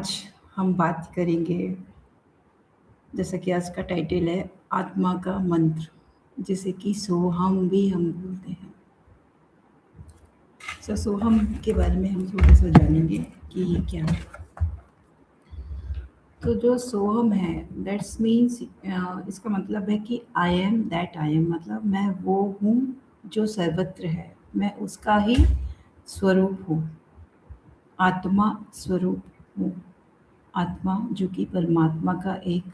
आज हम बात करेंगे, जैसा कि आज का टाइटल है, आत्मा का मंत्र, जिसे कि सोहम भी हम बोलते हैं। सोहम के बारे में हम थोड़ा सा जानेंगे कि ये क्या है। तो जो सोहम है, दैट्स मीन्स इसका मतलब है कि I am that I am, मतलब मैं वो हूँ जो सर्वत्र है, मैं उसका ही स्वरूप हूँ, आत्मा स्वरूप हूँ। आत्मा जो कि परमात्मा का एक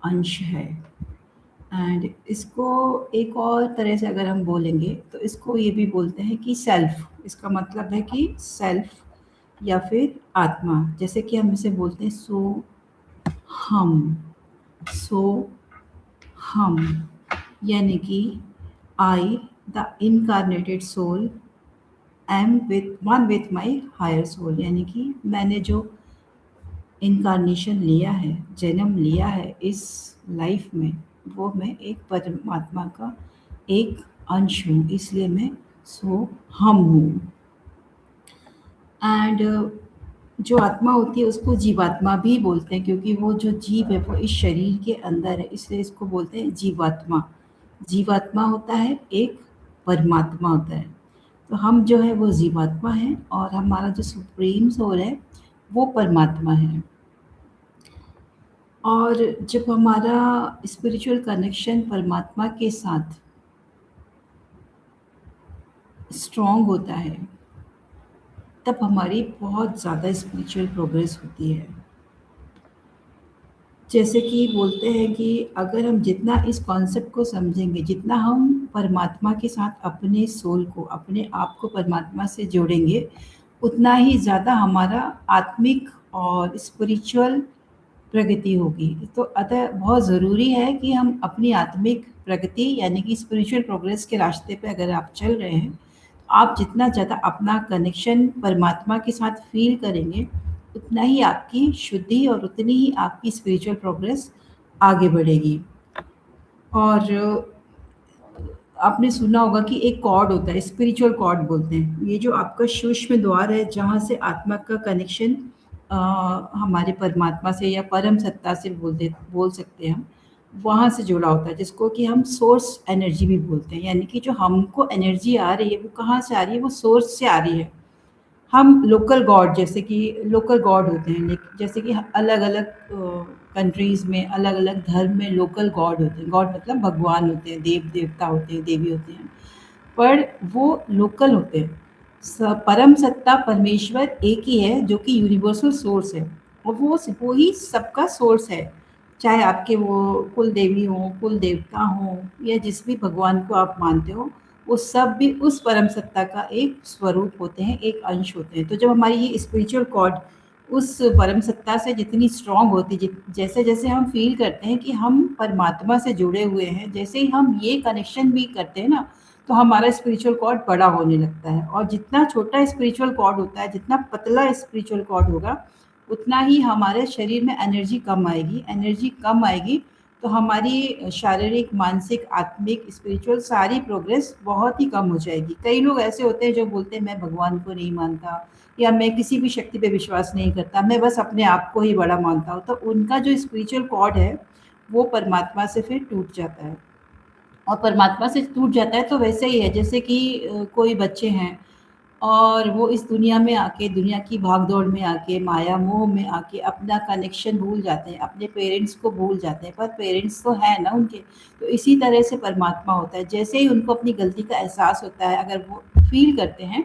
अंश है। एंड इसको एक और तरह से अगर हम बोलेंगे तो इसको ये भी बोलते हैं कि सेल्फ, इसका मतलब है कि सेल्फ या फिर आत्मा। जैसे कि हम इसे बोलते हैं हम सो हम, यानी कि I the incarnated soul am with one with my higher soul, यानी कि मैंने जो इनकारनेशन लिया है, जन्म लिया है इस लाइफ में, वो मैं एक परमात्मा का एक अंश हूँ, इसलिए मैं हम हूँ। एंड जो आत्मा होती है उसको जीवात्मा भी बोलते हैं, क्योंकि वो जो जीव है वो इस शरीर के अंदर है, इसलिए इसको बोलते हैं जीवात्मा। जीवात्मा होता है एक, परमात्मा होता है। तो हम जो है वो जीवात्मा है और हमारा जो सुप्रीम सोल है वो परमात्मा है। और जब हमारा स्पिरिचुअल कनेक्शन परमात्मा के साथ स्ट्रॉन्ग होता है, तब हमारी बहुत ज़्यादा स्पिरिचुअल प्रोग्रेस होती है। जैसे कि बोलते हैं कि अगर हम जितना इस कॉन्सेप्ट को समझेंगे, जितना हम परमात्मा के साथ अपने सोल को, अपने आप को परमात्मा से जोड़ेंगे, उतना ही ज़्यादा हमारा आत्मिक और स्पिरिचुअल प्रगति होगी। तो अतः बहुत ज़रूरी है कि हम अपनी आत्मिक प्रगति यानी कि स्पिरिचुअल प्रोग्रेस के रास्ते पे अगर आप चल रहे हैं, आप जितना ज़्यादा अपना कनेक्शन परमात्मा के साथ फ़ील करेंगे, उतना ही आपकी शुद्धि और उतनी ही आपकी स्पिरिचुअल प्रोग्रेस आगे बढ़ेगी। और आपने सुना होगा कि एक कॉर्ड होता है, स्पिरिचुअल कॉर्ड बोलते हैं। ये जो आपका सूक्ष्म द्वार है जहाँ से आत्मा का कनेक्शन हमारे परमात्मा से या परम सत्ता से बोल सकते हैं हम, वहाँ से जुड़ा होता है, जिसको कि हम सोर्स एनर्जी भी बोलते हैं। यानी कि जो हमको एनर्जी आ रही है वो कहाँ से आ रही है, वो सोर्स से आ रही है। हम लोकल गॉड, जैसे कि लोकल गॉड होते हैं, जैसे कि अलग अलग कंट्रीज़ में, अलग अलग धर्म में लोकल गॉड होते हैं। गॉड मतलब भगवान होते हैं, देव देवता होते हैं, देवी होते हैं, पर वो लोकल होते हैं। परम सत्ता परमेश्वर एक ही है जो कि यूनिवर्सल सोर्स है, और वो ही सबका सोर्स है। चाहे आपके वो कुल देवी हो, कुल देवता हो, या जिस भी भगवान को आप मानते हो, वो सब भी उस परम सत्ता का एक स्वरूप होते हैं, एक अंश होते हैं। तो जब हमारी ये स्पिरिचुअल कॉर्ड उस परम सत्ता से जितनी स्ट्रॉन्ग होती, जैसे जैसे हम फील करते हैं कि हम परमात्मा से जुड़े हुए हैं, जैसे ही हम ये कनेक्शन भी करते हैं ना, तो हमारा स्पिरिचुअल कॉर्ड बड़ा होने लगता है। और जितना छोटा स्पिरिचुअल कॉर्ड होता है, जितना पतला स्पिरिचुअल कॉर्ड होगा, उतना ही हमारे शरीर में एनर्जी कम आएगी। एनर्जी कम आएगी तो हमारी शारीरिक, मानसिक, आत्मिक, स्पिरिचुअल सारी प्रोग्रेस बहुत ही कम हो जाएगी। कई लोग ऐसे होते हैं जो बोलते हैं मैं भगवान को नहीं मानता, या मैं किसी भी शक्ति पे विश्वास नहीं करता, मैं बस अपने आप को ही बड़ा मानता हूँ। तो उनका जो स्पिरिचुअल कॉर्ड है वो परमात्मा से फिर टूट जाता है। और परमात्मा से टूट जाता है तो वैसे ही है जैसे कि कोई बच्चे हैं और वो इस दुनिया में आके, दुनिया की भाग-दौड़ में आके, माया मोह में आके अपना कनेक्शन भूल जाते हैं, अपने पेरेंट्स को भूल जाते हैं, पर पेरेंट्स तो हैं ना उनके। तो इसी तरह से परमात्मा होता है, जैसे ही उनको अपनी गलती का एहसास होता है, अगर वो फ़ील करते हैं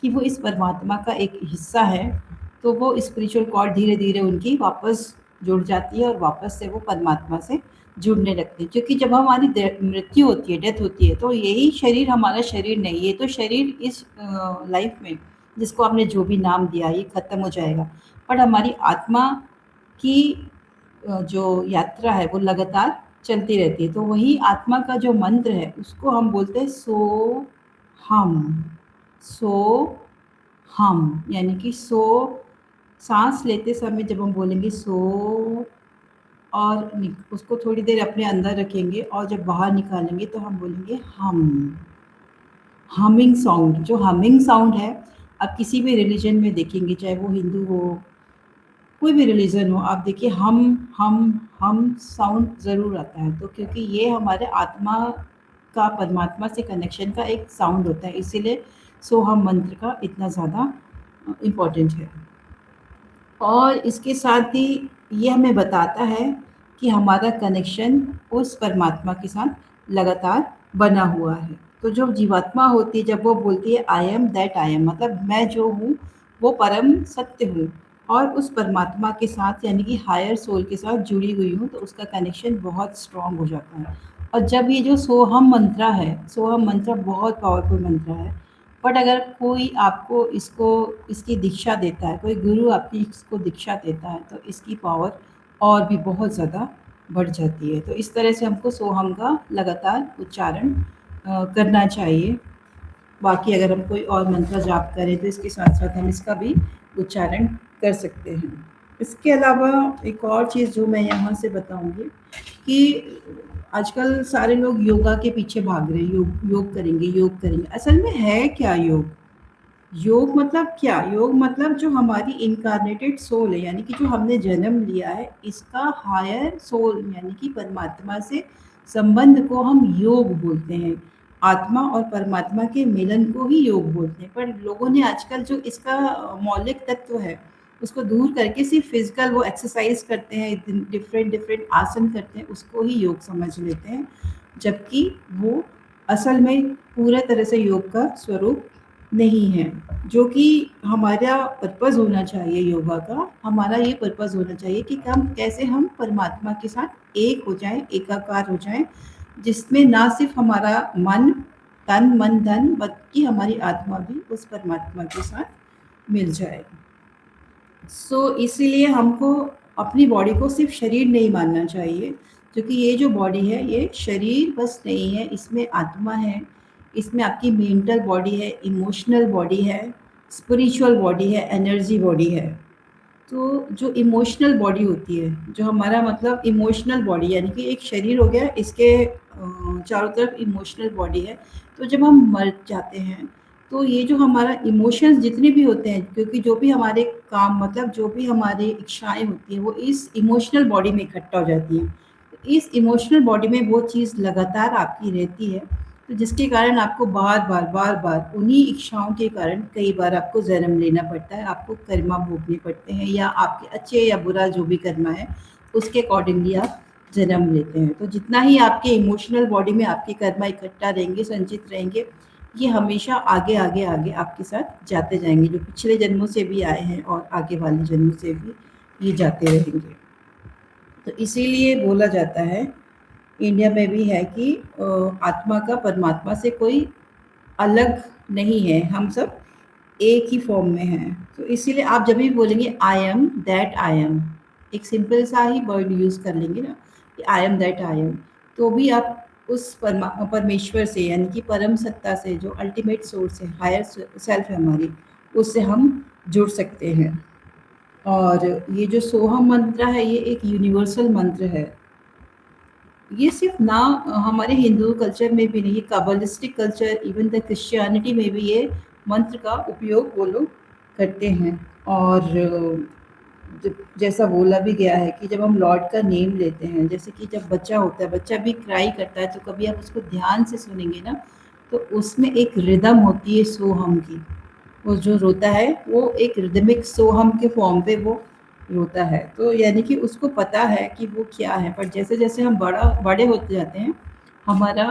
कि वो इस परमात्मा का एक हिस्सा है, तो वो स्पिरिचुअल कॉर्ड धीरे-धीरे उनकी वापस जुड़ जाती है और वापस से वो परमात्मा से जुड़ने लगते हैं। क्योंकि जब हमारी मृत्यु होती है, डेथ होती है, तो यही शरीर हमारा शरीर नहीं, ये तो शरीर इस लाइफ में, जिसको आपने जो भी नाम दिया, ये ख़त्म हो जाएगा। पर हमारी आत्मा की जो यात्रा है वो लगातार चलती रहती है। तो वही आत्मा का जो मंत्र है उसको हम बोलते हैं हम सो हम, यानी कि सांस लेते समय जब हम बोलेंगे और उसको थोड़ी देर अपने अंदर रखेंगे, और जब बाहर निकालेंगे तो हम बोलेंगे हमिंग साउंड। जो हमिंग साउंड है, आप किसी भी रिलीजन में देखेंगे, चाहे वो हिंदू हो कोई भी रिलीजन हो, आप देखिए हम साउंड ज़रूर आता है, तो क्योंकि ये हमारे आत्मा का परमात्मा से कनेक्शन का एक साउंड होता है, इसीलिए सोहम मंत्र का इतना ज़्यादा इम्पोर्टेंट है। और इसके साथ ही ये हमें बताता है कि हमारा कनेक्शन उस परमात्मा के साथ लगातार बना हुआ है। तो जो जीवात्मा होती है, जब वो बोलती है I am that I am, मतलब मैं जो हूँ वो परम सत्य हूँ, और उस परमात्मा के साथ यानी कि हायर सोल के साथ जुड़ी हुई हूँ, तो उसका कनेक्शन बहुत स्ट्रांग हो जाता है। और जब ये जो सोहम मंत्र है, सोहम मंत्र बहुत पावरफुल मंत्र है। बट अगर कोई आपको इसको इसकी दीक्षा देता है, कोई गुरु आपकी इसको दीक्षा देता है, तो इसकी पावर और भी बहुत ज़्यादा बढ़ जाती है। तो इस तरह से हमको सोहम का लगातार उच्चारण करना चाहिए। बाकी अगर हम कोई और मंत्र जाप करें तो इसके साथ साथ हम इसका भी उच्चारण कर सकते हैं। इसके अलावा एक और चीज़ जो मैं यहाँ से बताऊँगी कि आजकल सारे लोग योगा के पीछे भाग रहे हैं, योग योग करेंगे, योग करेंगे। असल में है क्या योग? योग मतलब क्या? योग मतलब जो हमारी इनकारनेटेड सोल है, यानी कि जो हमने जन्म लिया है, इसका हायर सोल यानी कि परमात्मा से संबंध को हम योग बोलते हैं। आत्मा और परमात्मा के मिलन को ही योग बोलते हैं। पर लोगों ने आजकल जो इसका मौलिक तत्व है, उसको दूर करके सिर्फ फिजिकल वो एक्सरसाइज करते हैं, डिफरेंट डिफरेंट आसन करते हैं, उसको ही योग समझ लेते हैं, जबकि वो असल में पूरे तरह से योग का स्वरूप नहीं है। जो कि हमारा पर्पज़ होना चाहिए योगा का, हमारा ये पर्पज़ होना चाहिए कि हम कैसे हम परमात्मा के साथ एक हो जाएँ, एकाकार हो जाएँ, जिसमें ना सिर्फ हमारा मन, तन, मन, धन, बल्कि हमारी आत्मा भी उस परमात्मा के साथ मिल जाए। इसीलिए हमको अपनी बॉडी को सिर्फ शरीर नहीं मानना चाहिए, क्योंकि ये जो बॉडी है ये शरीर बस नहीं है, इसमें आत्मा है, इसमें आपकी मेंटल बॉडी है, इमोशनल बॉडी है, स्पिरिचुअल बॉडी है, एनर्जी बॉडी है। तो जो इमोशनल बॉडी होती है, जो हमारा मतलब इमोशनल बॉडी यानी कि एक शरीर हो गया, इसके चारों तरफ इमोशनल बॉडी है। तो जब हम मर जाते हैं, तो ये जो हमारा इमोशंस जितने भी होते हैं, क्योंकि जो भी हमारे काम मतलब जो भी हमारी इच्छाएं होती हैं, वो इस इमोशनल बॉडी में इकट्ठा हो जाती हैं। तो इस इमोशनल बॉडी में वो चीज़ लगातार आपकी रहती है, तो जिसके कारण आपको बार बार उन्हीं इच्छाओं के कारण कई बार आपको जन्म लेना पड़ता है, आपको कर्मा भोगने पड़ते हैं, या आपके अच्छे या बुरा जो भी कर्मा है उसके अकॉर्डिंगली आप जन्म लेते हैं। तो जितना ही आपके इमोशनल बॉडी में आपके कर्मा इकट्ठा रहेंगे, संचित रहेंगे, ये हमेशा आगे आगे आगे आपके साथ जाते जाएंगे, जो पिछले जन्मों से भी आए हैं और आगे वाले जन्मों से भी ये जाते रहेंगे। तो इसीलिए बोला जाता है, इंडिया में भी है कि आत्मा का परमात्मा से कोई अलग नहीं है, हम सब एक ही फॉर्म में हैं। तो इसीलिए आप जब भी बोलेंगे I am that I am, एक सिंपल सा ही वर्ड यूज़ कर लेंगे ना कि I am that I am, तो भी आप उस परमेश्वर से यानी कि परम सत्ता से, जो अल्टीमेट सोर्स है, हायर सेल्फ है हमारी, उससे हम जुड़ सकते हैं। और ये जो सोहम मंत्र है, ये एक यूनिवर्सल मंत्र है। ये सिर्फ ना हमारे हिंदू कल्चर में भी नहीं, काबलिस्टिक कल्चर, इवन द क्रिश्चियनिटी में भी ये मंत्र का उपयोग वो लोग करते हैं। और जैसा बोला भी गया है कि जब हम लॉर्ड का नेम लेते हैं, जैसे कि जब बच्चा होता है, बच्चा भी क्राई करता है, तो कभी आप उसको ध्यान से सुनेंगे ना, तो उसमें एक रिदम होती है सोहम की। वो जो रोता है वो एक रिदमिक सोहम के फॉर्म पे वो रोता है, तो यानी कि उसको पता है कि वो क्या है। पर जैसे जैसे हम बड़े होते जाते हैं, हमारा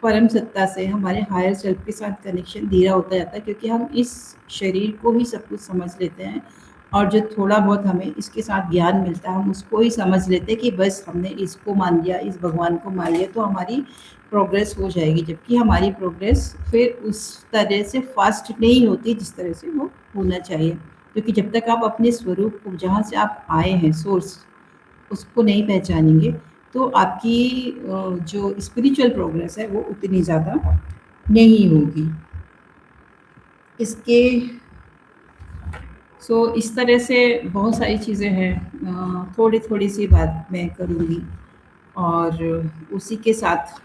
परम सत्ता से, हमारे हायर सेल्फ के साथ कनेक्शन धीरा होता जाता है, क्योंकि हम इस शरीर को ही सब कुछ समझ लेते हैं, और जो थोड़ा बहुत हमें इसके साथ ज्ञान मिलता है, हम उसको ही समझ लेते हैं कि बस हमने इसको मान लिया, इस भगवान को मान लिया, तो हमारी प्रोग्रेस हो जाएगी। जबकि हमारी प्रोग्रेस फिर उस तरह से फास्ट नहीं होती जिस तरह से वो होना चाहिए, क्योंकि जब तक आप अपने स्वरूप को, जहाँ से आप आए हैं, सोर्स, उसको नहीं पहचानेंगे, तो आपकी जो स्पिरिचुअल प्रोग्रेस है वो उतनी ज़्यादा नहीं होगी। इसके इस तरह से बहुत सारी चीज़ें हैं, थोड़ी थोड़ी सी बात मैं करूँगी, और उसी के साथ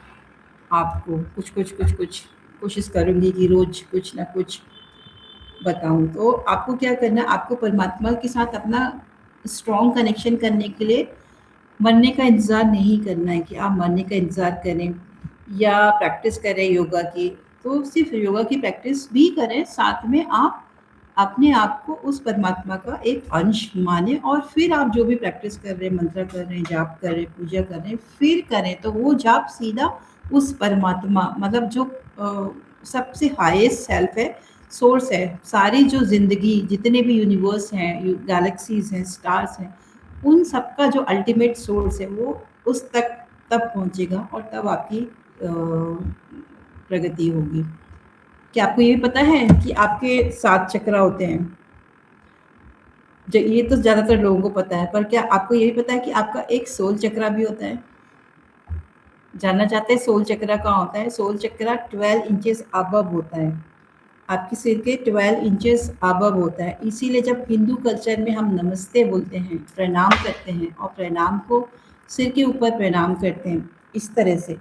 आपको कुछ कोशिश करूँगी कि रोज़ कुछ ना कुछ बताऊँ। तो आपको क्या करना है, आपको परमात्मा के साथ अपना स्ट्रॉन्ग कनेक्शन करने के लिए मरने का इंतज़ार नहीं करना है कि आप मरने का इंतज़ार करें या प्रैक्टिस करें योगा की। तो सिर्फ़ योगा की प्रैक्टिस भी करें, साथ में आप अपने आप को उस परमात्मा का एक अंश मानें और फिर आप जो भी प्रैक्टिस कर रहे हैं, मंत्र कर रहे हैं, जाप कर रहे हैं, पूजा कर रहे हैं, फिर करें तो वो जाप सीधा उस परमात्मा मतलब जो सबसे हाईएस्ट सेल्फ है, सोर्स है, सारी जो ज़िंदगी जितने भी यूनिवर्स हैं, गैलेक्सीज़ हैं, स्टार्स हैं, उन सबका जो अल्टीमेट सोर्स है वो उस तक तब पहुंचेगा और तब आपकी प्रगति होगी। क्या आपको ये भी पता है कि आपके 7 चक्र होते हैं? ये तो ज़्यादातर लोगों को पता है, पर क्या आपको ये भी पता है कि आपका एक सोल चक्र भी होता है? जानना चाहते हैं सोल चक्र कहाँ होता है? सोल चक्र 12 इंचेस अबव होता है, आपके सिर के 12 इंचेस अबव होता है। इसीलिए जब हिंदू कल्चर में हम नमस्ते बोलते हैं, प्रणाम करते हैं और प्रणाम को सिर के ऊपर प्रणाम करते हैं इस तरह से,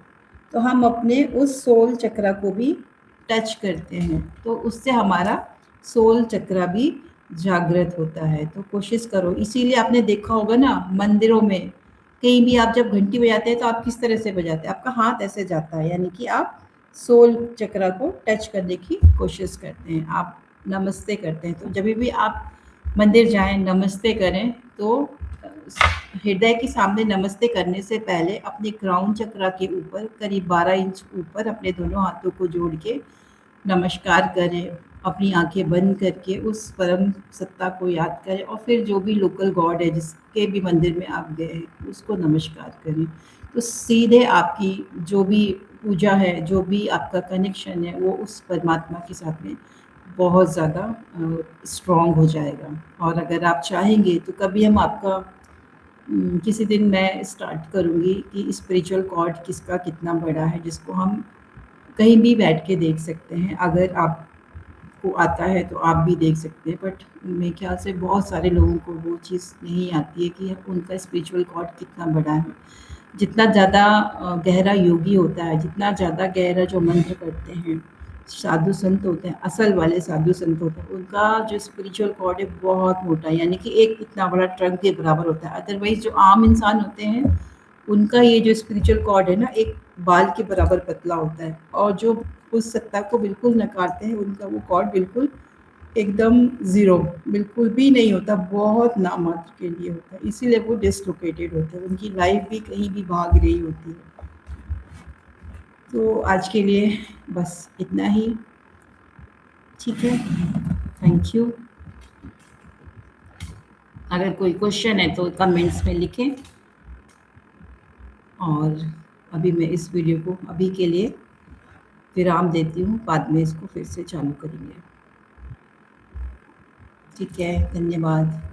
तो हम अपने उस सोल चक्र को भी टच करते हैं, तो उससे हमारा सोल चक्र भी जागृत होता है। तो कोशिश करो, इसीलिए आपने देखा होगा ना मंदिरों में कहीं भी आप जब घंटी बजाते हैं तो आप किस तरह से बजाते हैं? आपका हाथ ऐसे जाता है, यानी कि आप सोल चक्र को टच करने की कोशिश करते हैं, आप नमस्ते करते हैं। तो जब भी आप मंदिर जाएं नमस्ते करें तो हृदय के सामने नमस्ते करने से पहले अपने क्राउन चक्र के ऊपर करीब 12 इंच ऊपर अपने दोनों हाथों को जोड़ के नमस्कार करें, अपनी आंखें बंद करके उस परम सत्ता को याद करें और फिर जो भी लोकल गॉड है जिसके भी मंदिर में आप गए हैं उसको नमस्कार करें। तो सीधे आपकी जो भी पूजा है, जो भी आपका कनेक्शन है, वो उस परमात्मा के साथ में बहुत ज़्यादा स्ट्रॉन्ग हो जाएगा। और अगर आप चाहेंगे तो कभी हम आपका किसी दिन मैं स्टार्ट करूँगी कि स्पिरिचुअल कॉर्ड किसका कितना बड़ा है, जिसको हम कहीं भी बैठ के देख सकते हैं। अगर आपको आता है तो आप भी देख सकते हैं, बट मेरे ख्याल से बहुत सारे लोगों को वो चीज़ नहीं आती है कि उनका स्पिरिचुअल कॉर्ड कितना बड़ा है। जितना ज़्यादा गहरा योगी होता है, जितना ज़्यादा गहरा जो मंत्र करते हैं, साधु संत होते हैं, असल वाले साधु संत होते हैं, उनका जो स्पिरिचुअल कॉर्ड है बहुत मोटा है, यानी कि एक इतना बड़ा ट्रक के बराबर होता है। अदरवाइज़ जो आम इंसान होते हैं, उनका ये जो स्पिरिचुअल कॉर्ड है ना, एक बाल के बराबर पतला होता है, और जो उस सत्ता को बिल्कुल नकारते हैं, उनका वो कॉर्ड बिल्कुल एकदम ज़ीरो, बिल्कुल भी नहीं होता, बहुत नामात्र के लिए होता है, इसीलिए वो डिसलोकेटेड होते हैं, उनकी लाइफ भी कहीं भी भाग रही होती है। तो आज के लिए बस इतना ही, ठीक है, थैंक यू। अगर कोई क्वेश्चन है तो कमेंट्स में लिखें, और अभी मैं इस वीडियो को अभी के लिए विराम देती हूँ, बाद में इसको फिर से चालू करेंगे। ठीक है, धन्यवाद।